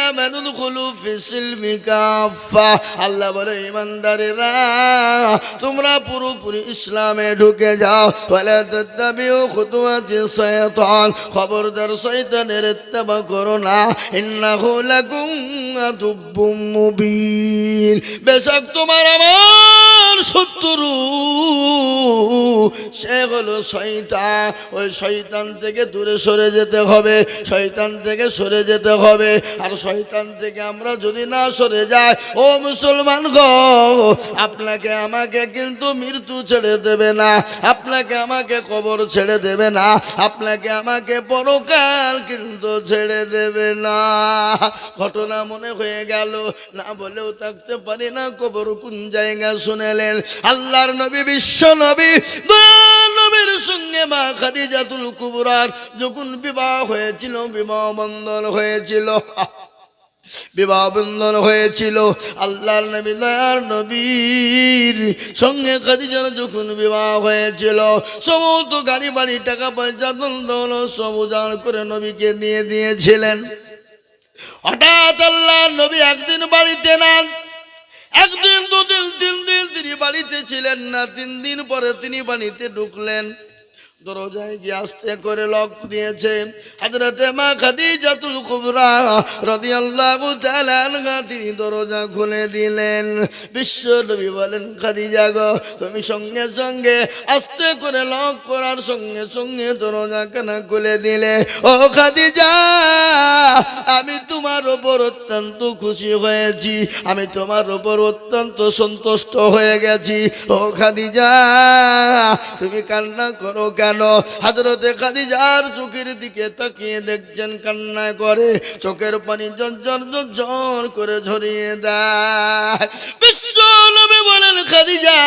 আমানু দুখুলু ফিস-সিলমি কাফা। আল্লাহ বলে ঈমানদারেরা তোমরা পুরোপুরি ইসলামে ঢুকে যাও। ওয়ালা তাত্তাবিউ খুতুওয়াতিশ শাইতান, খবরদার শয়তানের ইত্তেবা করো না। ইন্নাহু লাকুম আদুব্বুম মুবিন, বেশক তোমার আমার শত্রু সে হলো শয়তান। ওই শয়তান থেকে দূরে সরে যেতে হবে, শয়তান থেকে সরে যেতে হবে। আর শয়তান থেকে আমরা যদি না সরে যাই, ও মুসলমান গো, আপনাকে আমাকে কিন্তু মৃত্যু ছেড়ে দেবে না, আপনাকে আমাকে কবর ছেড়ে দেবে না, আপনাকে আমাকে পরকাল কিন্তু ছেড়ে দেবে না। ঘটনা মনে হয়ে গেল, না বলেও থাকতে পারি না। কবর কোন জায়গা শুনেলেন? আল্লাহর নবী, বিশ্ব নবী, নবীর সঙ্গে মা খাদিজাতুল কুবরার যখন বিবাহ হয়েছিল, বিবাহ বন্ধন হয়েছিল, বিবাহ বন্ধন হয়েছিল। আল্লাহর নবী, দয়ার নবীর সঙ্গে খাদিজার যখন বিবাহ হয়েছিল, সমস্ত গাড়ি বাড়ি টাকা পয়সা দৌলত সব উজাড় করে নবীকে দিয়ে দিয়েছিলেন। হঠাৎ আল্লাহর নবী একদিন বাড়িতে নেন, একদিন, দুদিন, 3 দিন তিনি বাড়িতে ছিলেন না। 3 দিন পরে তিনি বাড়িতে ঢুকলেন। দরজায় গিয়ে আস্তে করে লক দিয়েছে হযরতে মা খাদিজাতুল কুবরা রাদিয়াল্লাহু তাআলা আনহা। তিনি দরজা খুলে দিলেন। বিশ্ব নবী বলেন, খাদিজা গো, তুমি সঙ্গে সঙ্গে আস্তে করে লক করার সঙ্গে সঙ্গে দরজা কেন খুলে দিলে? ও খাদিজা, আমি তোমার উপর অত্যন্ত খুশি হয়েছি, আমি তোমার উপর অত্যন্ত সন্তুষ্ট হয়ে গেছি। ও খাদিজা, তুমি কান্না করো কেন? হযরতে খাদিজার চোখের দিকে তাকিয়ে দেখছেন কান্না করে, চোখের পানি ঝরঝর ঝরঝর করে ঝরিয়ে দেয়। বিশ্ব নবী বলেন, খাদিজা,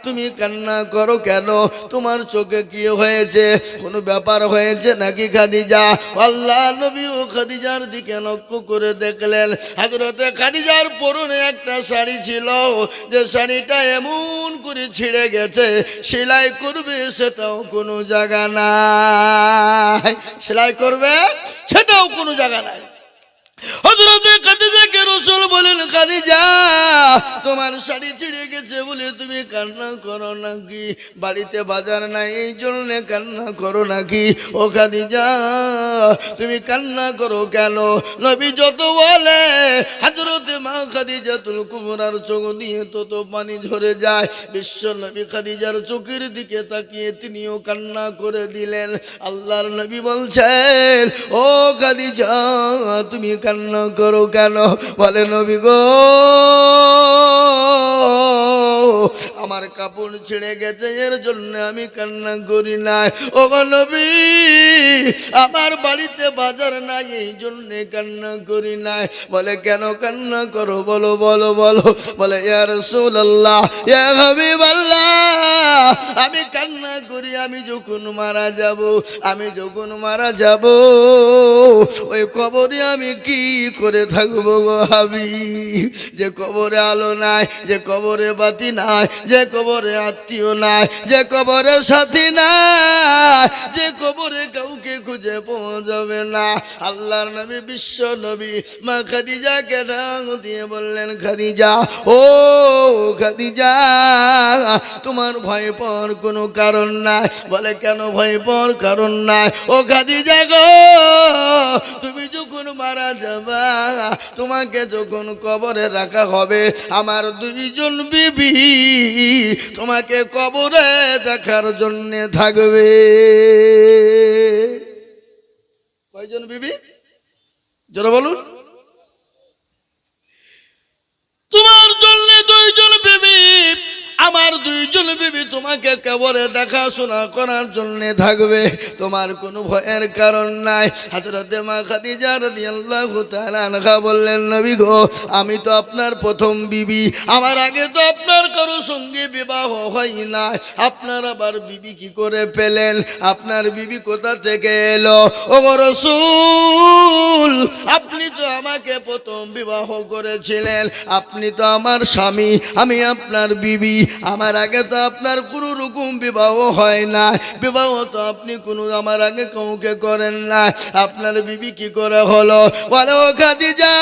তুমি কান্না করো কেন? তোমার চোখে কি হয়েছে? কোনো ব্যাপার হয়েছে নাকি খাদিজা? আল্লাহ নবী ও খাদিজার দিকে লক্ষ্য করে দেখলেন, হযরতে খাদিজার পরনে একটা শাড়ি ছিল, যে শাড়িটা এমন করে ছিঁড়ে গেছে, সেলাই করবে সেটাও কোনো জায়গা নাই, সেলাই করবে সেটাও কোনো জায়গা নাই। হযরতে খাদিজাকে রাসূল বলেন, খাদিজা, তোমার শাড়ি ছিঁড়ে গেছে বলে তুমি কান্না করো নাকি? বাড়িতে বাজার নাই এই জন্য কান্না করো নাকি? ও খাদিজা, তুমি কান্না করো কেন? নবী যত বলে, হযরতে মা খাদিজাতুল কুবরার চোখ দিয়ে তত পানি ঝরে যায়। বিশ্ব নবী খাদিজার চোখের দিকে তাকিয়ে তিনিও কান্না করে দিলেন। আল্লাহর নবী বলছেন, ও খাদিজা, তুমি কান্না করো কেন? বলে, নবী গো, আমার কাপড় ছিঁড়ে গেছে, এর জন্য আমি কান্না করি নাই। ও নবী, আমার বাড়িতে বাজার নাই এই জন্য কান্না করি নাই। বলে, কেন কান্না করো? বলো বলো বলো। বলে, ইয়া রাসূলুল্লাহ, ইয়া হাবিবাল্লাহ, আমি কান্না করি আমি যখন মারা যাব, আমি যখন মারা যাব, ওই কবরে আমি কি করে থাকবো গো হাবিব? যে কবরে আলো নাই, যে কবরে বাতি নাই, যে কবরে আত্মীয় নাই, যে কবরে সাথী নাই, যে কবরে কাউকে খুঁজে পাওয়া যাবে না। আল্লাহর নবী, বিশ্ব নবী মা খাদিজাকে ডাক দিয়ে বললেন, খাদিজা, ও খাদিজা, তোমার ভয় পাওয়ার কোনো কারণ নাই। বলে, কেন ভয় পাওয়ার কারণ নাই? ও খাদিজা গো, তুমি যখন মারা যাবা, তোমাকে যখন কবরে রাখা হবে, আমার 2 জন বিবি তোমাকে কবরে দেখার জন্য থাকবে। কয়জন বিবি? জোরে বলুন। তোমার জন্য 2 জন বিবি, আমার 2 জন বিবি তোমাকে কবরে দেখাশোনা করার জন্য থাকবে। তোমার কোনো ভয়ের কারণ নাই। হযরতে মা খাদিজা রাদিয়াল্লাহু তাআলা আনহা বললেন, নবী গো, আমি তো আপনার প্রথম বিবি, আমার আগে তো আপনার কারো সঙ্গে বিবাহ হয় না, আপনার আবার বিবি কি করে পেলেন? আপনার বিবি কোথা থেকে এলো? ও রাসূল, আপনি তো আমাকে প্রথম বিবাহ করেছিলেন, আপনি তো আমার স্বামী, আমি আপনার বিবি, আমার আগে তো আপনার কোনো কোনো রকম বিবাহ হয় না, বিবাহ তো আপনি কোনো আমার আগে কাউকে করেন না, আপনার বিবি কি করে হলো? বলে ও খাদিজা,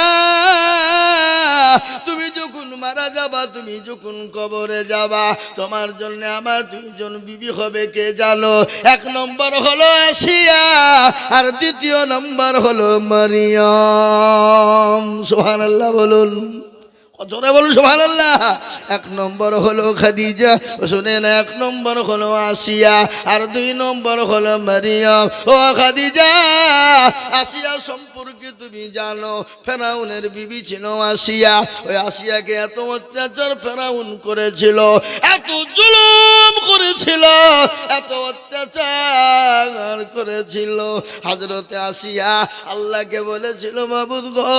তুমি যখন মারা যাবা, তুমি যখন কবরে যাবা, তোমার জন্য আমার দুইজন বিবি হবে কে জানো? এক নম্বর হলো আসিয়া, আর দ্বিতীয় নম্বর হলো মারিয়াম। সুবহানাল্লাহ বলুন, জোরে বলুন সুবহানাল্লাহ। এক নম্বর হলো খাদিজা, শুনেন, এক নম্বর হলো আসিয়া, আর দুই নম্বর হলো মারিয়াম। ও খাদিজা, আসিয়া সম্পর্কে তুমি জানো, ফেরাউনের বিবি ছিল আসিয়া। ওই আসিয়াকে এত অত্যাচার ফেরাউন করেছিল, এত জুলুম করেছিল, এত অত্যাচার করেছিল। হযরতে আসিয়া আল্লাহকে বলেছিল, মাবুদ গো,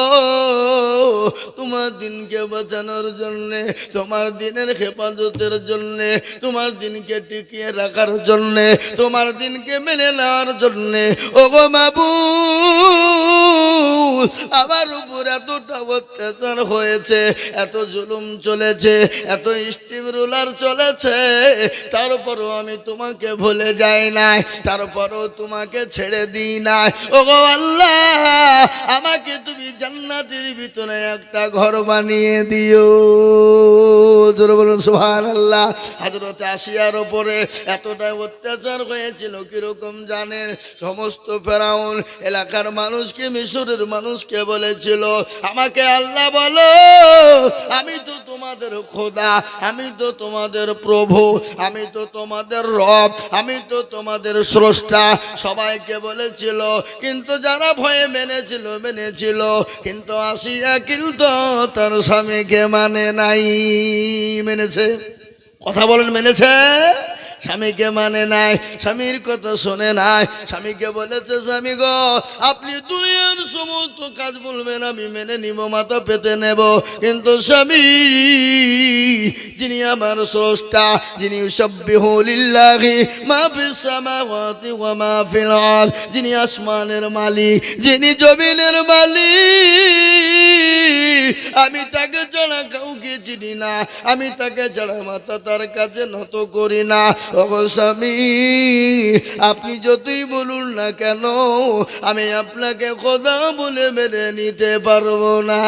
তোমার দিনকে বাঁচানোর জন্যে, তোমার দিনের হেফাজতের জন্যে, তোমার দিনকে টিকিয়ে রাখার জন্যে, তোমার দিনকে মেনে নেওয়ার জন্যে, ওগো মাবুদ, আমার উপর এতটা অত্যাচার হয়েছে, এত জুলুম চলেছে, এত স্টিম রুলার চলেছে, তারপরও আমি তোমাকে ভুলে যাই নাই, তারপরও তোমাকে ছেড়ে দিই নাই। ওগো আল্লাহ, আমাকে তুমি জান্নাতের ভিতরে একটা ঘর বানিয়ে দিও। জোরে বলুন সুবহানাল্লাহ। হযরত আসিয়ার উপরে এতটাই অত্যাচার হয়েছিল, কিরকম জানেন? সমস্ত ফেরাউন এলাকার মানুষকে, মিশরের মানুষকে বলেছিল, আমাকে আল্লাহ বলো, আমি তো তোমাদের খোদা, আমি তো তোমাদের প্রভু, আমি তো তোমাদের রব, আমি তো তোমাদের স্রষ্টা। সবাইকে বলেছিল, কিন্তু যারা ভয়ে মেনেছিল, কিন্তু আসিয়া কিন্তু তার স্বামীকে মানে নাই। মেনেছে? কথা বলেন, মেনেছে? স্বামীকে মানে নাই, স্বামীর কথা শোনে নাই। স্বামীকে বলেছে, স্বামী গো, আপনি দুনিয়ার সমস্ত কাজ বলবেন, আমি মেনে নিব, মাথা পেতে নেব, কিন্তু স্বামী, যিনি আমার স্রষ্টা, যিনি ইউসাব্বিহু লিল্লাহি মা ফিস সামাওয়াতি ওয়া মা ফিল আরদ, যিনি আসমানের মালিক, যিনি জমিনের মালিক, আমি তাকে ছাড়া কাউকে চিনি না, আমি তাকে ছাড়া মাথা তার কাছে নত করি না। ওগো স্বামী, আপনি যতই বলুন না কেন, আমি আপনাকে খোদা বলে মেনে নিতে পারবো না।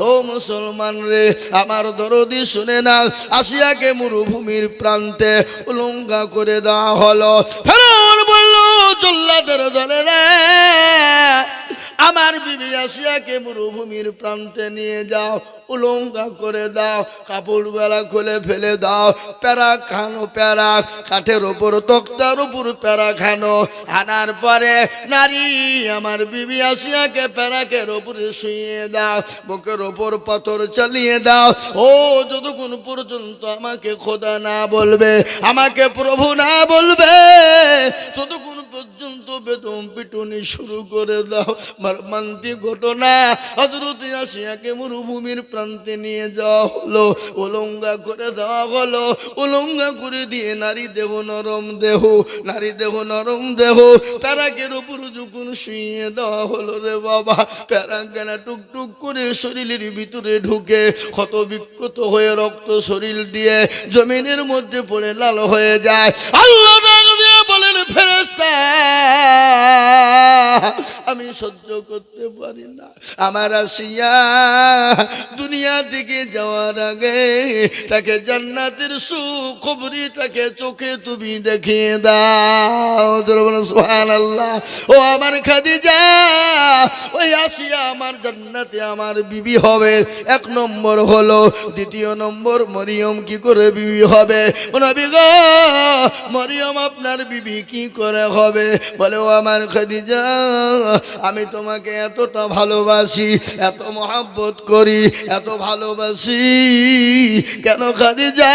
ও মুসলমান রে, আমার দরদি শুনে না, আসিয়াকে মরুভূমির প্রান্তে উলঙ্গ করে দেওয়া হলো। ফেরাউন বলল, জল্লাদের দলেরা, আমার বিবি আসিয়াকে মরুভূমির প্রান্তে নিয়ে যাও, উলঙ্গ করে দাও, কাপড় বেলা খুলে ফেলে দাও, প্যারা খানো, প্যারা কাঠের ওপর, তক্তার উপর প্যারা খানো। আনার পরে নারী আমার বিবি আসিয়াকে প্যারাকের ওপরে শুইয়ে দাও, বুকের ওপর পাথর চালিয়ে দাও। ও যতক্ষণ পর্যন্ত আমাকে খোদা না বলবে, আমাকে প্রভু না বলবে, ততক্ষণ পর্যন্ত বেদম পিটুনি শুরু করে দাও। মর্মান্তিক ঘটনা, হযরত আসিয়াকে মরুভূমির প্রান্তে নিয়ে যাওয়া হলো, উলঙ্গ করে দেওয়া হলো। উলঙ্গ করে দিয়ে নারী দেহ নরম দেহ, নারী দেহ নরম দেহ, প্যারাকের উপর যখন শুইয়ে দেওয়া হলো, রে বাবা, প্যারাকেনা টুকটুক করে শরীরের ভিতরে ঢুকে ক্ষত বিক্ষত হয়ে রক্ত শরীর দিয়ে জমিনের মধ্যে পড়ে লাল হয়ে যায়। আল্লাহ বলেন, ফেরেশতা, আমি সহ্য করতে পারি না। আমার আসিয়া দুনিয়া থেকে যাওয়ার আগে তাকে জান্নাতের সুখবরি তাকে চোখে তুমি দেখিয়ে দাও। সুবহানাল্লাহ। ও আমার খাদিজা, ওই আসিয়া আমার জান্নাতে আমার বিবি হবে, এক নম্বর হলো। দ্বিতীয় নম্বর, মরিয়ম কি করে বিবি হবে? নবী গো, মরিয়ম আপনার বিবি কি করে হবে? বলে, ও আমার খাদিজা, আমি তোমাকে এতটা ভালোবাসি, এত মহব্বত করি, এত ভালোবাসি, কেন খাদিজা?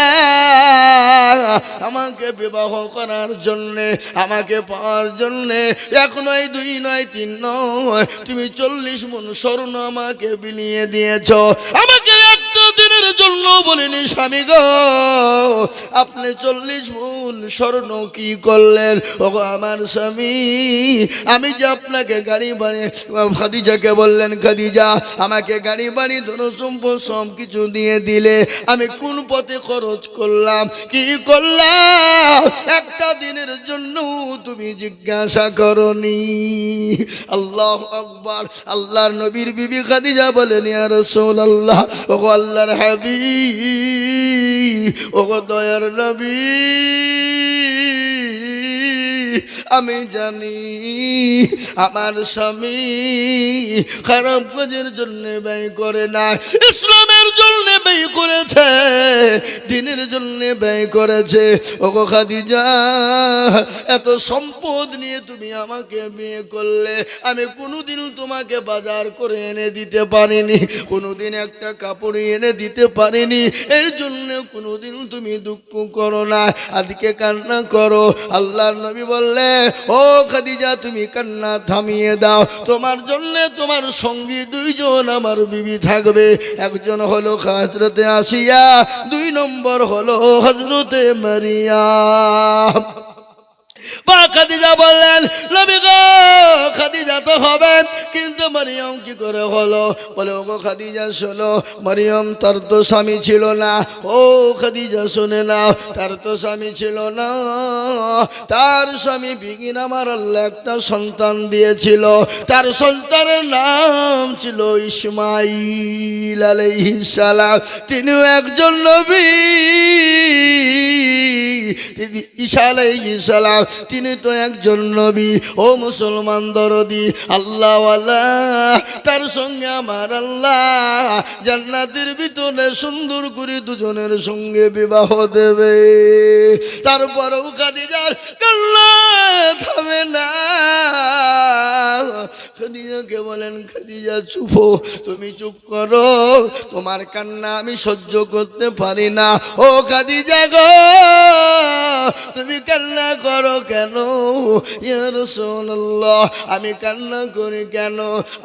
আমাকে বিবাহ করার জন্যে, আমাকে পাওয়ার জন্যে এক নয়, দুই নয়, তিন নয়, তুমি 40 মণ স্বর্ণ আমাকে বিলিয়ে দিয়েছ। আমাকে একটা দিনের জন্য জন্য বলিনি স্বামী গো আপনি 40 মণ স্বর্ণ কি করলেন? ওগো আমার স্বামী আমি যে আপনাকে গাড়ি বাড়ি, খাদিজাকে বললেন খাদিজা আমাকে গাড়ি বাড়ি ধন সম্পদ সব কিছু দিয়ে দিলে, আমি কোন পথে খরচ করলাম, কি করলাম একটা দিনের জন্য তুমি জিজ্ঞাসা করনি? আল্লাহু আকবার। আল্লাহর নবীর বিবি খাদিজা বলেন ইয়া রাসূলুল্লাহ, ওগো আল্লাহর হাবিব, ওগো দয়ার নবী, আমি জানি আমার স্বামী খারাপ কাজের জন্য ব্যয় করে না, ইসলামের জন্য ব্যয় করেছে, দ্বীনের জন্য ব্যয় করেছে। ওগো খাদিজা এত সম্পদ নিয়ে তুমি আমাকে বিয়ে করলে, আমি কোনোদিন তোমাকে বাজার করে এনে দিতে পারিনি, কোনোদিন একটা কাপড় এনে দিতে পারিনি, এর জন্য কোনোদিন তুমি দুঃখ করো না, আজকে কান্না করো। আল্লাহর নবী বললে ও খাদিজা তুমি কান্না থামিয়ে দাও, তোমার জন্য তোমার সঙ্গী দুইজন আমার বিবি থাকবে, একজন হলো হযরতে আসিয়া, 2 নম্বর হলো হযরতে মারিয়াম। খাদিজা বললেন নবী গো খাদিজা তো হবে, কিন্তু মারিয়াম কি করে হলো? বলে ওগো খাদিজা শোনো, মারিয়াম তার তো স্বামী ছিল না। ও খাদিজা শুনে নাও, তার তো স্বামী ছিল না, তার স্বামী বিগিন আমার আল্লাহ একটা সন্তান দিয়েছিল, তার সন্তানের নাম ছিল ইসমাঈল আলাইহিস সালাম, তিনিও একজন নবী। ঈসা আলাইহিস সালাম তিনি তো একজন নবী। ও মুসলমান দরদি আল্লাহওয়ালা, তার সঙ্গে আমার আল্লাহ জান্নাতের ভিতরে সুন্দর করে দুজনের সঙ্গে বিবাহ দেবে। তারপরেও খাদিজার কান্না থামে না। খাদিজাকে বলেন খাদিজা চুপ, তুমি চুপ করো, তোমার কান্না আমি সহ্য করতে পারি না। ও খাদিজা গো তুমি কান্না করো কেন? ইয়া রাসূলুল্লাহ আমি কান্না করি কেন?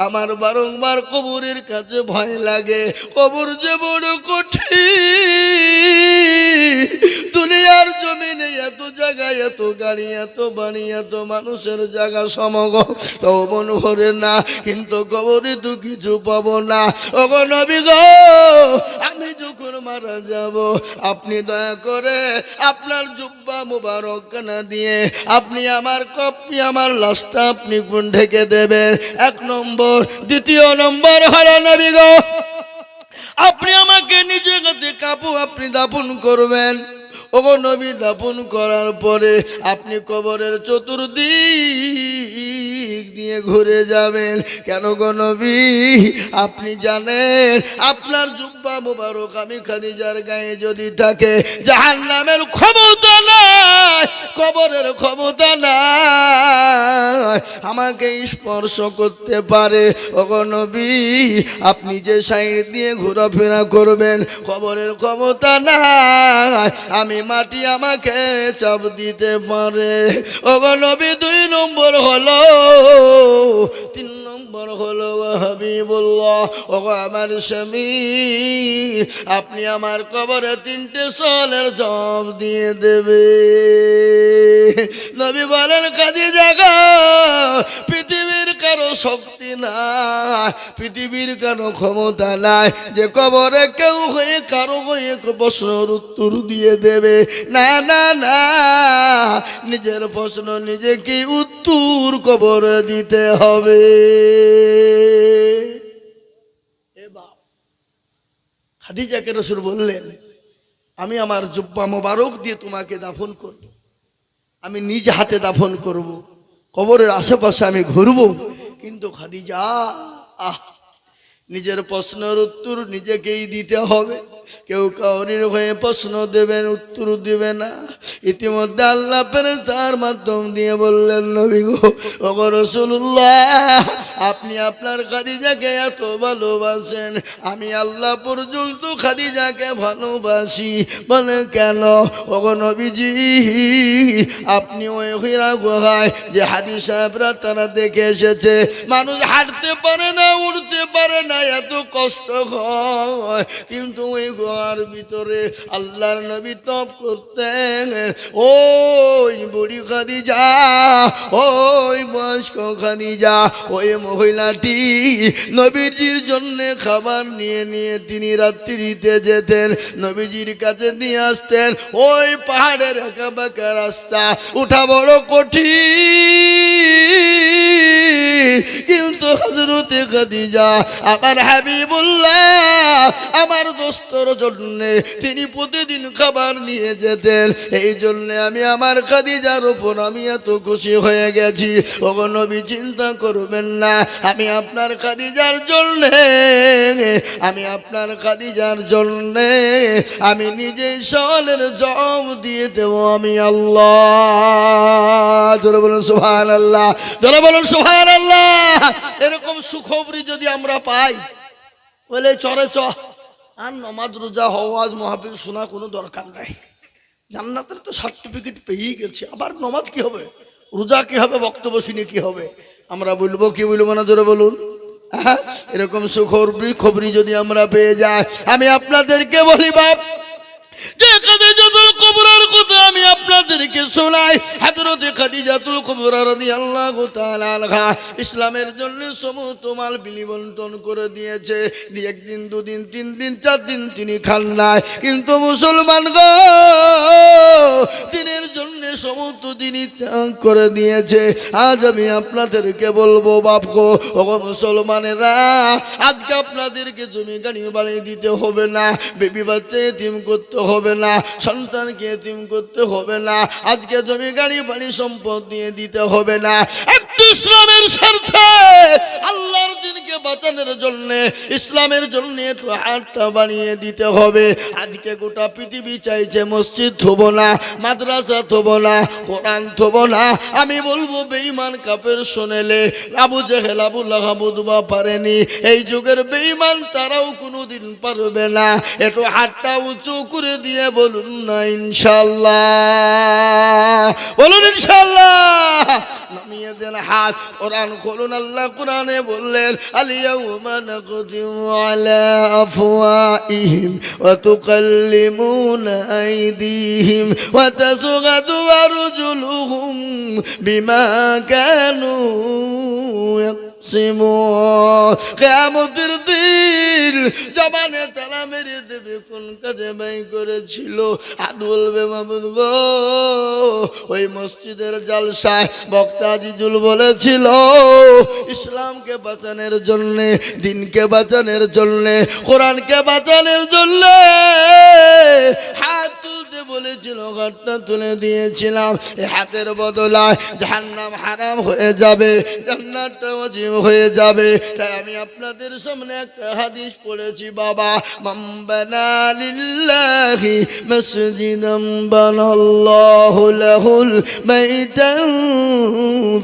আমার বারংবার কবরের কাছে ভয় লাগে, কবর যে বড় কঠিন, দুনিয়ার জমিনে এত জায়গা, এত গাড়ি, এত বাড়ি, এত মানুষের জায়গা সমাগম তো মনে করে না, কিন্তু কবরে তো কিছু পাবো না। ওগো নবী গো আমি যখন মারা যাব আপনি দয়া করে আপনার জুব্বা মুবারক কানা দিয়ে আপনি আমার লাশটা আপনি কোন ঢেকে দেবেন, 1 নম্বর। 2 নম্বর হলো নবী গো আপনি আমাকে নিজে হাতে আপনি দাফন করবেন। ওগো নবী দাফন করার পরে আপনি কবরের চতুর্দিক দিয়ে ঘুরে যাবেন। কেন গো নবী? আপনি জানেন আপনার জুব্বা মুবারক আমি খাদিজার গায়ে যদি থাকে, জাহান্নামের ক্ষমতা নাই, কবরের ক্ষমতা নাই আমাকে স্পর্শ করতে পারে। ওগো নবী আপনি যে সাইড দিয়ে ঘোরাফেরা করবেন, কবরের ক্ষমতা নাই, আমি মাটি আমাকে চাপ দিতে পারে। ওগো নবী 2 নম্বর হলো, 3 নম্বর হলো হাবিবুল্লাহ, ওগো আমার স্বামী আপনি আমার কবরে 3টে সওয়ালের জবাব দিয়ে দেবে। নবী বলেন খাদিজা গো পৃথিবীর কারো শক্তি নাই, পৃথিবীর কারো ক্ষমতা নাই যে কবরে কেউ হয়ে কারো হয়ে প্রশ্নের উত্তর দিয়ে দেবে। না না না, নিজের প্রশ্ন নিজেকে উত্তর কবরে দিতে হবে। খাদিজাকে রাসূল বললেন আমি আমার জুব্বা মোবারক দিয়ে তোমাকে দাফন করব, আমি নিজ হাতে দাফন করব, কবরের আশেপাশে আমি ঘুরব। কিন্তু খাদিজা নিজের প্রশ্নের উত্তর নিজেকেই দিতে হবে, কেউ কাউরির হয়ে প্রশ্ন দেবেন উত্তর দিবে না। ইতিমধ্যে আল্লাহ তার মাধ্যম দিয়ে বললেন নবী গো ওগো রাসূলুল্লাহ আপনি আপনার খাদিজাকে এত ভালোবাসেন, আমি আল্লাহ পর্যন্ত খাদিজাকে ভালোবাসি। বলে কেন? ওগো নবীজি, আপনি ওই হীরা গুহায় যে হাদি সাহেবরা তারা দেখে এসেছে, মানুষ হাঁটতে পারে না, উঠতে পারে না, এত কষ্ট হয়, কিন্তু ওই গুহার ভিতরে আল্লাহর নবী তপ করতেন। ওই বুড়ি খাদিজা, ওই বয়স্ক খাদিজা, ওই মহিলাটি নবীজির জন্য খাবার নিয়ে নিয়ে তিনি রাত্রিতে যেতেন, নবীজির কাছে দিয়ে আসতেন। ওই পাহাড়ের একা বাঁকা রাস্তা, উঠা বড় কঠিন, কিন্তু হযরতে খাদিজা আমার হাবিবুল্লাহ, আমার দোস্তর জন্য তিনি প্রতিদিন খাবার নিয়ে যেতেন। এই জন্য আমি আমার খাদিজার উপর আমি এত খুশি হয়ে গেছি। ওগো নবী, চিন্তা করবেন না, আমি আপনার খাদিজার জন্য, আমি আপনার খাদিজার জন্য আমি নিজেই সওয়ালের জবাব দিয়ে দেব আমি আল্লাহ। জোরে বলুন সুবহানাল্লাহ, জোরে বলুন সুবহানাল্লাহ। এরকম সুখবরি যদি আমরা পাই, বলে চরে চ আর নমাজ রোজা হওয়াজ মাহফিল শোনা কোনো দরকার নাই, জান্নাতের তো সার্টিফিকেট পেয়েই গেছে, আবার নমাজ কি হবে, রোজা কি হবে, বক্তব্য শুনে কি হবে? আমরা বলবো কি বলবো না? জোরে বলুন। এরকম সুখবরি যদি আমরা পেয়ে যাই, আমি আপনাদেরকে বলি বাপ, যে খাদিজাতুল কুবরার কথা আমি আপনাদেরকে শোনাই। হযরতে খাদিজাতুল কুবরা রাদিয়াল্লাহু তাআলা আনহা ইসলামের জন্য সমস্ত মাল বিলিবন্টন করে দিয়েছে। একদিন, দুদিন, 3 দিন, 4 দিন তিনি খান নাই, কিন্তু মুসলমান গো, দিনের জন্য সমস্ত দিনই ত্যাগ করে দিয়েছে। আজ আমি আপনাদেরকে বলবো বাপ গো, ওগো মুসলমানেরা, আজকে আপনাদেরকে জমি গাড়ি বানিয়ে দিতে হবে না, বেবি বাচ্চা এতিম করতে হবে না, সন্তানকে এতিম করতে হবে না, আজকে জমি গাড়ি বাড়ি সম্পদ দিয়ে দিতে হবে না। একটু ইসলামের স্বার্থে, আল্লাহর দিনকে বাঁচানোর জন্য, ইসলামের জন্য একটু হাতটা বানিয়ে দিতে হবে। আজকে গোটা পৃথিবী চাইছে মসজিদ থবো না, মাদ্রাসা থবো না, কোরআন থবো না। আমি বলবো বেঈমান কাফের শোনেলে আবু জেহেল, আবু লাহাব দুবা পারেনি, এই যুগের বেঈমান তারাও কোনোদিন পারবে না। একটু হাতটা উঁচু করে দিয়ে বলুন না ইনশাআল্লাহ, বলুন ইনশাআল্লাহ। নামিয়ে দেন হাত, কোরআন খুলুন। আল্লাহ কোরআনে বললেন, আল-ইয়াওমা নাখতিমু আলা আফওয়াহিহিম ওয়া তুকাল্লিমুনা আইদিহিম ওয়া তাশহাদু আরজুলুহুম বিমা কানু কিয়ামতের দিন জবানে তালা মেরে দেবে, কোন কাজে ব্যয় করেছিল। হাত বলবে, মাবুদ গো, ওই মসজিদের জালসায় বক্তা আজিজুল বলেছিল, ইসলামকে বাঁচানোর জন্য, দিনকে বাঁচানোর জন্য, কোরআনকে বাঁচানোর জন্য হাত তুলতে বলেছিল, হাতটা তুলে দিয়েছিলাম। এই হাতের বদলায় জাহান্নাম হারাম হয়ে যাবে, জান্নাতটা ওয়াজিব হয়ে যাবে। তাই আমি আপনাদের সামনে একটা হাদিস পড়েছি, বাবা, মান বানা লিল্লাহি মাসজিদান বানাল্লাহু লাহুল বাইতান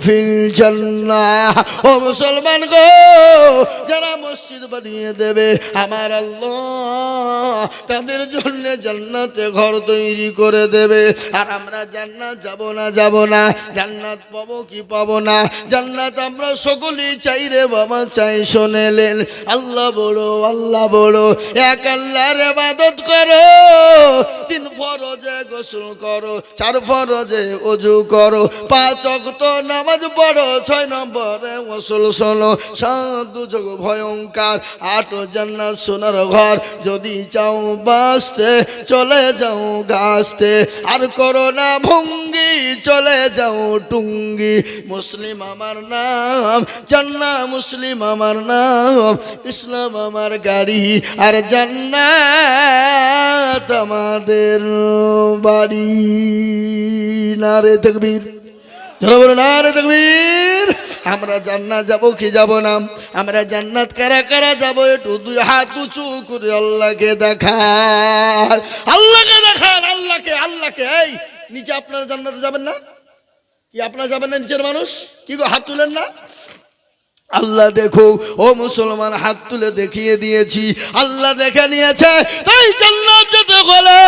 ফিল জান্নাহ। ও মুসলমান গো, যারা মসজিদ বানিয়ে দেবে আমার আল্লাহ তাদের জন্য জান্নাতে ঘর তৈরি করে দেবে। আর আমরা জান্নাত যাব না, যাব না, জান্নাত পাবো কি পাবো না? জান্নাত আমরা সকলেই চাই রে বাবা, চাই। শোনেলেন, আল্লাহ বড়, আল্লাহ বড়, এক আল্লাহর ইবাদত করো, 3 ফরজে গোসল করো, 4 ফরজে ওযু করো, 5 ওয়াক্ত নামাজ পড়ো, 6 নম্বরে গোসল শোনো, 7 দুজক ভয়ঙ্কর, 8 জান্নাত সোনার ঘর। যদি চাও বাঁচতে চলে যাও গাছতে, আর করো না ভঙ্গি, চলে যাও টুঙ্গি। মুসলিম আমার নাম, জান্নাত মুসলিম আমার নাম, ইসলাম আমার গাড়ি, আর জান্নাত আমাদের বাড়ি। নারে তাকবীর, যারা বলো নারে তাকবীর। আমরা জান্নাত যাব কি যাব না? আমরা জান্নাত কারা কারা যাব? একটু 2 হাত উঁচু করে আল্লাহকে দেখান, আল্লাহকে দেখান, আল্লাহকে, আল্লাহকে। এই নিচে আপনারা জান্নাতে যাবেন না কি? আপনারা যাবেন না নিচের মানুষ? কি গো, হাত তুলেন না? আল্লাহ দেখো ও মুসলমান, হাত তুলে দেখিয়ে দিয়েছি, আল্লাহ দেখে নিয়েছে। তাই জান্নাত যেতে হলে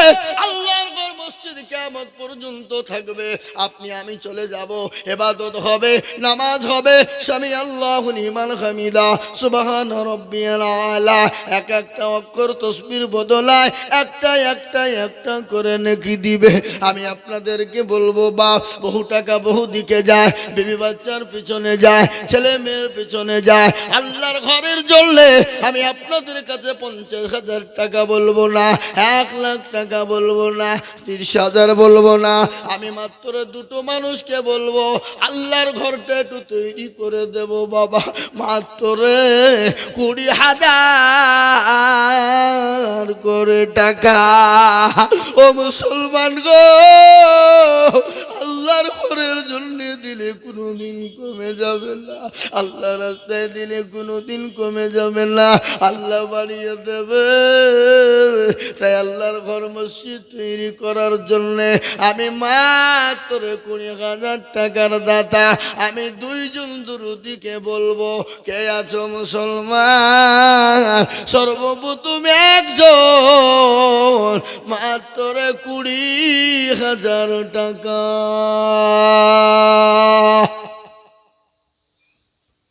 আল্লাহর ঘর মসজিদ কিয়ামত পর্যন্ত থাকবে। আপনি আমি চলে যাব, ইবাদত হবে, নামাজ হবে, সামি আল্লাহু লিমান হামিদা, সুবহান রাব্বিয়াল আলা, এক একটা অক্ষর তাসবিহ বদলায় একটা একটা একটা করে নেকি দিবে। আমি আপনাদেরকে বলবো, বাপ বহু টাকা বহু দিকে যায়, বিবি বাচ্চার পিছনে যায়, ছেলে মেয়ের পিছনে যায়, আল্লাহর ঘরের জন্য আমি আপনাদের কাছে 50,000 টাকা বলবো না, 1 লাখ টাকা বলবো না, 30,000 বলবো না। আমি মাত্র দুটো মানুষকে বলবো, আল্লাহর ঘরটা একটু তৈরি করে দেব বাবা, মাত্র 20,000 করে টাকা। ও মুসলমান গো, আল্লাহর ঘরের জন্য দিলে কোনোদিন কমে যাবে না, আল্লাহ রাস্তায় দিলে কোনোদিন কমে যাবে না, আল্লাহ বাড়িয়ে দেবে। তাই আল্লাহর ঘর মসজিদ তৈরি করার জন্যে আমি মাত্র 20,000 টাকার দাতা। আমি 2 জন দুরুদিকে বলবো, কে আছো মুসলমান? সর্বপ্রথম একজন, মাত্র 20,000 টাকা।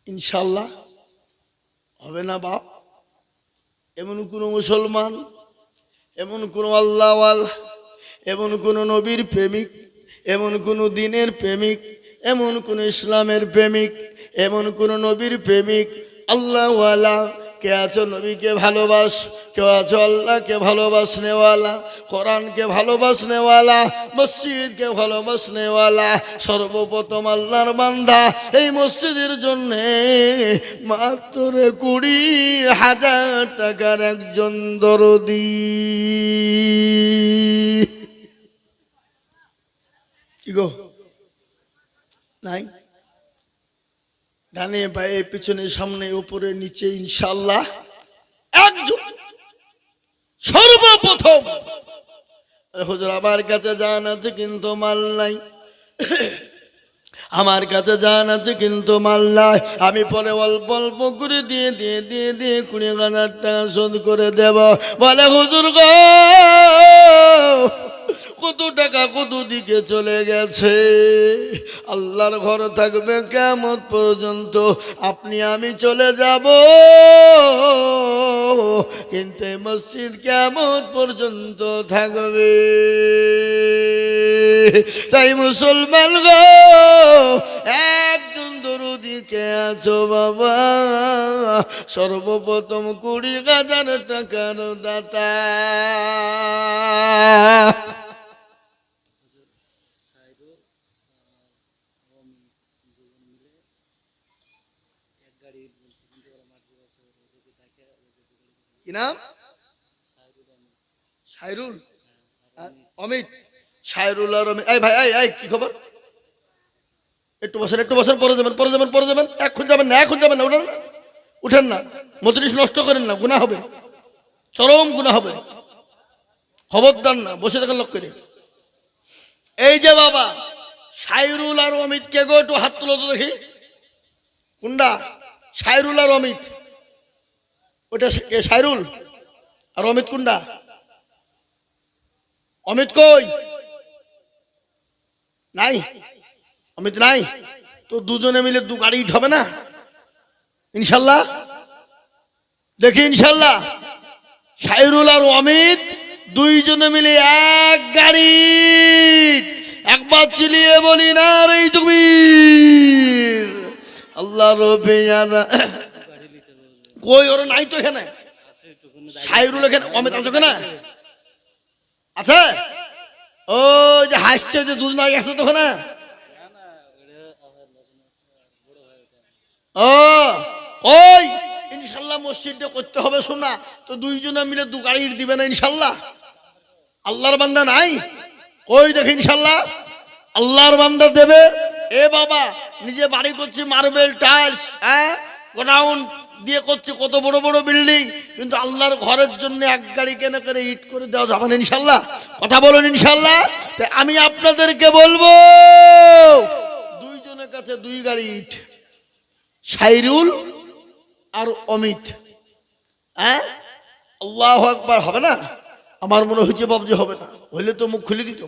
ইনশাল্লাহ হবে না বাপ? এমন কোন মুসলমান, এমন কোন আল্লাহওয়াল, এমন কোন নবীর প্রেমিক, এমন কোন দিনের প্রেমিক, এমন কোন ইসলামের প্রেমিক, এমন কোন নবীর প্রেমিক আল্লাহওয়ালা কে আছো? নবীকে ভালোবাস, কেউ আছো আল্লাহকে ভালোবাসনেওয়ালা, কোরআনকে ভালোবাসনেওয়ালা, মসজিদকে ভালোবাসনেওয়ালা। সর্বপ্রথম আল্লাহর বান্দা এই মসজিদের জন্য মাত্র 20,000 টাকার একজন দরদি। কি গো নাই? ডানে বায়ে পিছনে সামনে উপরে নিচে ইনশাআল্লাহ একজন। সর্বপ্রথম হুজুর আমার কাছে জান আছে কিন্তু মাল নাই, আমার কাছে জান আছে কিন্তু মাল নাই, আমি পরে অল্প অল্প করে দিয়ে দিয়ে দিয়ে দিয়ে 20,000 টাকা শোধ করে দেব। বলে হুজুর গো, কত টাকা কত দিকে চলে গেছে, আল্লাহর ঘর থাকবে কিয়ামত পর্যন্ত, আপনি আমি চলে যাব, কিন্তু এই মসজিদ কিয়ামত পর্যন্ত থাকবে। তাই মুসলমান গো, একজন দরুদিকে আছো বাবা, সর্বপ্রথম 20,000 টাকার দাতা। কি নাম? সাইরুল, অমিত, সাইরুল আর অমিত। এই ভাই, এই কি খবর? একটু বসেন, একটু বসেন, পরে যাবেন, পরে যাবেন, পরে যাবেন, এখন যাবেন না, এখন যাবেন না, উঠেন না, উঠেন না, মজলিস নষ্ট করেন না, গুনাহ হবে, চরম গুনাহ হবে, খবরদার না, বসে থাকেন লোক করে। এই যে বাবা সাইরুল আর অমিত কে গো? একটু হাত তুলো তো দেখি। কোনটা? সাইরুল আর অমিত? ওটা সাইরুল আর অমিত কোনটা? অমিত কই? নাই, অমিত নাই তো দুজনে মিলে 2 গাড়ি হবে না ইনশাল্লাহ? দেখি ইনশাল্লাহ সাইরুল আর অমিত 2 জনে মিলে 1 গাড়ি। একবার চিলিয়ে বলি না রে তুমি আল্লাহ রবে জানা। কই ওরা নাই তো এখানে? সাইরুল এখানে, অমিত আছে কেনা? আছে? ও যে হাসছে যে 2 জন আছে তো ওখানে। ও ওই ইনশাল্লাহ মসজিদটা করতে হবে, শোনা তো 2 জনে মিলে 2 গাড়ি দিবে না ইনশাল্লাহ? আল্লাহর বান্দা নাই? ওই দেখি ইনশাল্লাহ আল্লাহর বান্দা দেবে। এ বাবা নিজে বাড়ি করছি, মার্বেল টাইলস, হ্যাঁ গোডাউন দিয়ে করছি, কত বড় বড় বিল্ডিং, কিন্তু আল্লাহর ঘরের জন্য 1 গাড়ি কেনা করে ইট করে দেওয়া যাবে না ইনশাল্লাহ? কথা বলুন ইনশাল্লাহ। তাই আমি আপনাদেরকে বলবো 2 জনের কাছে 2 গাড়ি ইট, সাইরুল আর অমিত। হ্যাঁ, আল্লাহু আকবার হবে না? আমার মনে হচ্ছে বাবজি হবে না, হইলে তো মুখ খুলে দিত।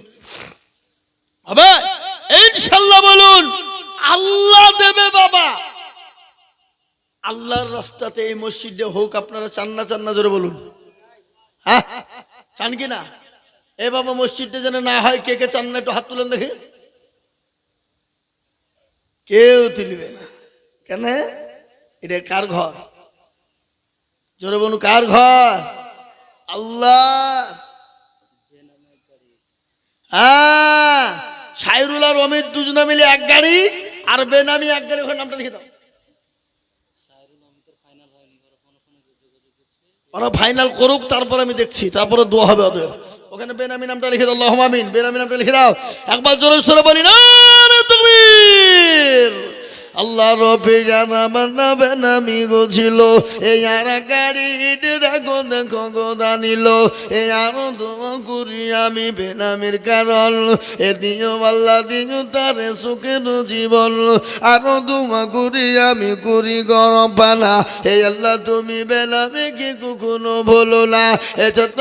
হবে ইনশাআল্লাহ। বলুন আল্লাহ দেবে বাবা। আল্লাহর রাস্তাতে এই মসজিদে হোক, আপনারা চান না? চান না? জোরে বলুন। হ্যাঁ, চান কি না? এ বাবা, মসজিদটা যেন না হয়, কে কে চান না একটু হাত তুলেন দেখি। কেউ তুলবে না। কেন? এটা কার ঘর? জোরে বলুন, কার ঘর? আল্লাহ। হ্যাঁ, সাইরুল আর অমিত দুজনে মিলে এক গাড়ি, আর বেনামি এক গাড়ি। ওখানে নামটা লিখে দাও। ওরা ফাইনাল করুক, তারপর আমি দেখছি, তারপরে দোয়া হবে ওদের। ওখানে বেনামি নামটা লিখে দাও। আল্লাহুম্মা আমিন। বেনামি নামটা লিখে দাও। একবার জোরে সরে বলি না তাকবীর। আল্লাহ রফি জানা বান্দা বেনামি গো ছিল, এই আর গাড়ি দেখো দেখো গো দানিল। এই আরো দোয়া করি আমি বেনামির কারণ, এ দিও আল্লাহ দিও তারে সুখের জীবন। আরো দোয়া করি আমি করি গরম পানা, এই আল্লাহ তুমি বেনামিকে কখনো ভুলো না। এ ছোট্ট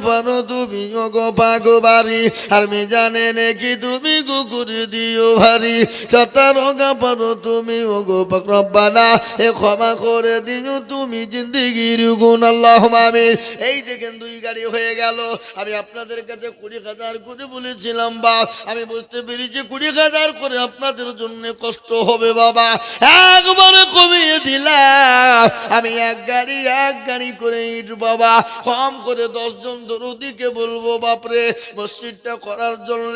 পারো তুমি গো পাগো বাড়ি, আর আমি জানে নাকি তুমি কুকুরি দিও ভারী। ছোট্ট পারো তুমি ওগো রব্বানা, এ ক্ষমা করে দিও তুমি জিন্দেগির গুণ। আল্লাহুম্মা আমিন। এই দেখেন দুই গাড়ি হয়ে গেল। আমি আপনাদের কাছে 20,000 করে বলেছিলাম বা আমি বুঝতে পেরেছি 20,000 করে আপনাদের জন্য কষ্ট হবে বাবা, একবারে কমিয়ে দিলাম। আমি এক গাড়ি করে ইট বাবা, কম করে 10 জন দরদিকে বলবো বাপরে মসজিদটা করার জন্য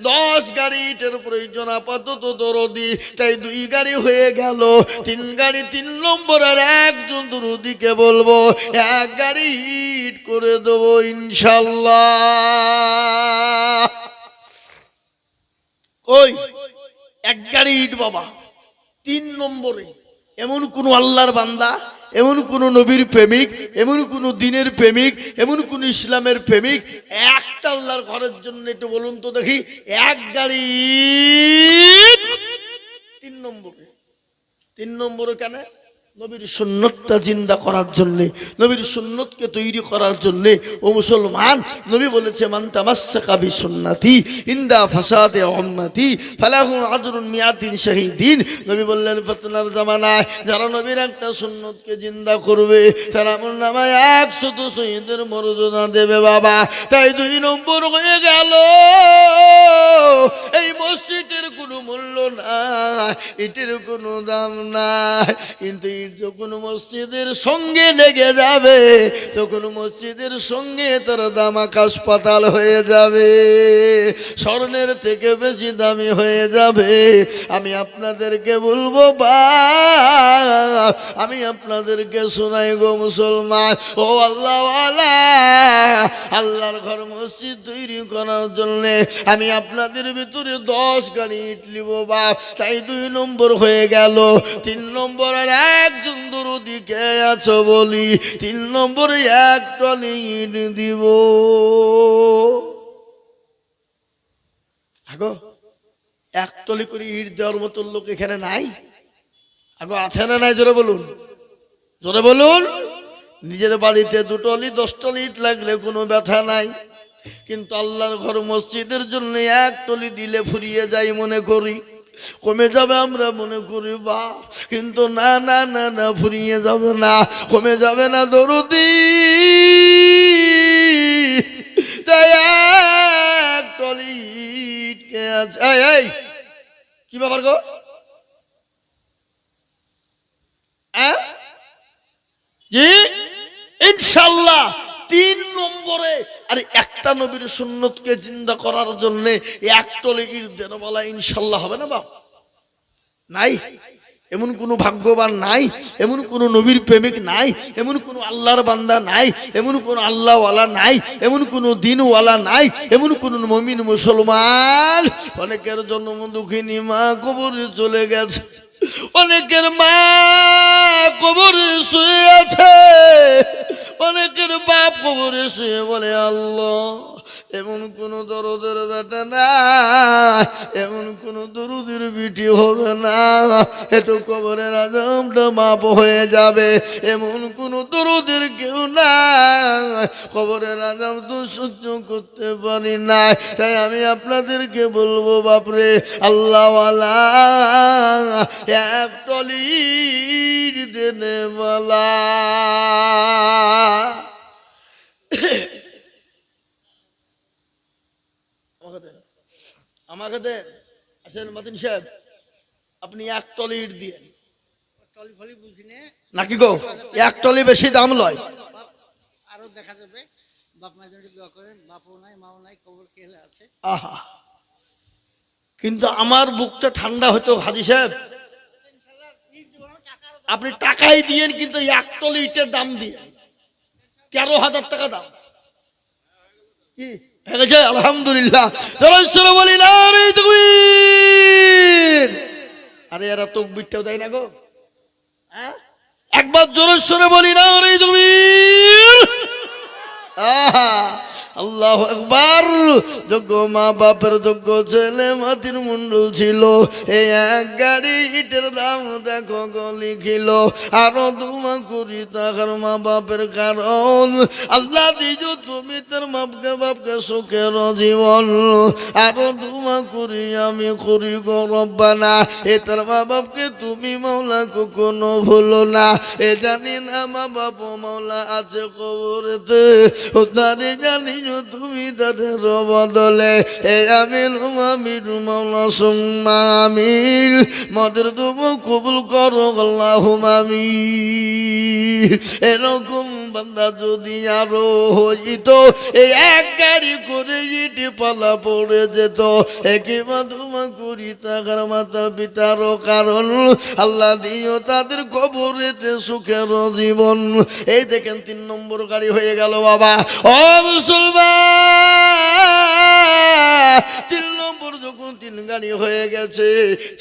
10 গাড়ি ইটের প্রয়োজন আপাতত দরদি। তাই 2 গাড়ি হয়ে গেল, 3 গাড়ি, 3 নম্বর আর একজন দরদিকে বলবো 1 গাড়ি ইট করে দেবো ইনশাল্লাহ। ওই 1 গাড়ি ইট বাবা। 3 নম্বরে এমন কোন আল্লাহর বান্দা, এমন কোন নবীর প্রেমিক, এমন কোন দিনের প্রেমিক, এমন কোন ইসলামের প্রেমিক একটা আল্লাহর ঘরের জন্য একটু বলুন তো দেখি। 1 গাড়ি 3 নম্বরে। 3 নম্বরে কেন? নবীর সুন্নতটা জিন্দা করার জন্য, নবীর সুন্নতকে তৈরি করার জন্য। ও মুসলমান, নবী বলেছে মান তামাসসাকা বিসুন্নতি ইনদা ফাসাদে উম্মতি ফালাহু আজরুন মিয়াতিন শাহীদিন। নবী বললেন ফিতনার জামানায় যারা নবীর একটা সুন্নতকে জিন্দা করবে তারা আমল নামায় 100 শহীদের মর্যাদা দেবে বাবা। তাই 2 নম্বর হয়ে গেল। এই মসজিদের কোনো মূল্য নাই, এটির কোনো দাম নাই, কিন্তু যখন মসজিদের সঙ্গে লেগে যাবে তখন মসজিদের সঙ্গে তার দাম আকাশ পাতাল হয়ে যাবে, স্বর্ণের থেকে বেশি দামি হয়ে যাবে। আমি আপনাদেরকে বলবো বা আমি আপনাদেরকে শোনাই গো মুসলমান, ও আল্লাহওয়ালা, আল্লাহর ঘর মসজিদ তৈরি করার জন্য আমি আপনাদের ভিতরে 10 গাড়ি ইট লিব বাপ। তাই 2 নম্বর হয়ে গেল। 3 নম্বর আর একজন দরদি কে আছো বলি, 3 নম্বরে 1 টনি ইট দিব। আগো 1 টলি করে ইট দেওয়ার মতো লোক এখানে নাই? আগো আছে না নাই? জোরে বলুন, জোরে বলুন। নিজের বাড়িতে 2 টলি 10 টলি ইট লাগলে কোনো ব্যথা নাই, কিন্তু আল্লাহর ঘর মসজিদের জন্য 1 টলি দিলে ফুরিয়ে যায় মনে করি, কমে যাবে আমরা মনে করি বাপ, কিন্তু না না না না, ফুরিয়ে যাবে না, কমে যাবে না দরদি। তাই 1 টলি ইট কে আছে? এই কি ব্যাপার গো? জি ইনশাআল্লাহ 3 নম্বরে। আর একটা নবীর সুন্নতকে জিন্দা করার জন্য 1 টলি ইট দেন বলা ইনশাআল্লাহ হবে না বাপ? নাই, এমন কোনো ভাগ্যবান নাই, এমন কোনো নবীর প্রেমিক নাই, এমন কোনো আল্লাহর বান্দা নাই, এমন কোনো আল্লাহওয়ালা নাই, এমন কোনো দিনওয়ালা নাই, এমন কোনো মুমিন মুসলমান। অনেকের জন্ম দুঃখিনী মা কবরে চলে গেছে, অনেকের মা কবরে শুয়ে আছে, অনেকের বাপ কবরে শুয়ে বলে আল্লাহ এমন কোন দরদের বেটা না, এমন কোন দরুদের বিটি হবে না একটু কবরের আযাবটা মাপ হয়ে যাবে, এমন কোন দরুদের কেউ না কবরের আযাব তো সহ্য করতে পারি না। তাই আমি আপনাদেরকে বলবো বাপরে আল্লাহওয়ালা এক টলির দেনে মালা। আমাকে দেন আসেন মাতিন সাহেব, আপনি এক টলি ইট দিয়ে নাকি গো, এক টলি বেশি দাম লয়, আরো দেখা যাবে। বাপ মায়ের জন্য দোয়া করেন, বাপও নাই মাও নাই, কবর কেলে আছে। আহা, কিন্তু আমার বুকটা ঠান্ডা হতো হাজি সাহেব, আপনি টাকাই দিয়েন কিন্তু এক টলি ইটের দাম দিয়ে 13,000 টাকা দাম কি হয়ে গেছে? আলহামদুলিল্লাহ। বলি না রে তাকবীর, আরে এরা তাকবীরটাও দেয় না গো, হ্যাঁ একবার জোরে সরে বলি না রে তাকবীর। আহা, আল্লাহু আকবার। যোগ্য মা বাপের যোগ্য ছেলে মাতির মুন্ডল ছিল, এই এক গাড়ি ইটের দাম দেখো লিখিল আরো 2 কোটি টাকার মা বাপের কারণ আল্লাহ দিজো তুমি তার বাপকে সুখের জীবন আরো 2 কোটি আমি করি গো রব্বানা। এ তার মা বাপকে তুমি মাওলা কখনো ভুলো না। এ জানি না মা বাপ মাওলা আছে কবরেতে, ও তারে জানি তুমি তাদের বদলে এ আমিল আমির মাওলা সুম্মা আমিল মদের তুমি কবুল করো আল্লাহুম্মা আমিন। এরকম বান্দা যদি আরো হইত, এই এক গাড়ি করে ইটি পালা পড়ে যেত, একই মাধুমা করি টাকার মাতা পিতার কারণ আল্লাহ দিও তাদের কবরেতে সুখের জীবন। এই দেখেন 3 নম্বর গাড়ি হয়ে গেল বাবা। ও মুসলমান, 3 নম্বর যখন 3 গাড়ি হয়ে গেছে,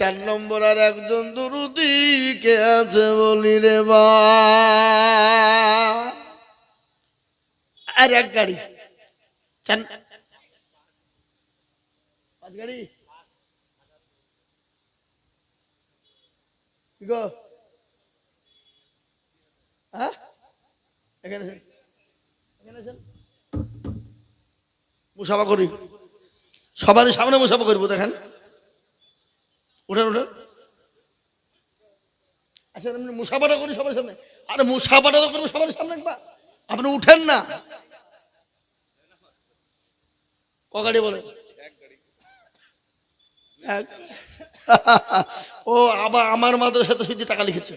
4 নম্বর আর একজন দরুদি কে আছে বলি রে বা, আর এক গাড়ি 5 গাড়ি কি গো, হ্যাঁ এখানে মুসাফা করি, সবার সামনে মুসাফা করবো, দেখেন উঠেন উঠেন, আচ্ছা মুসাফাটা করি সবার সামনে, আরে মুসাফাটা করবো সবার সামনে একবার, আপনি উঠেন না। ক গাড়ি বলে? ও আবার আমার মাদ্রাসাতে শুধু টাকা লিখেছে।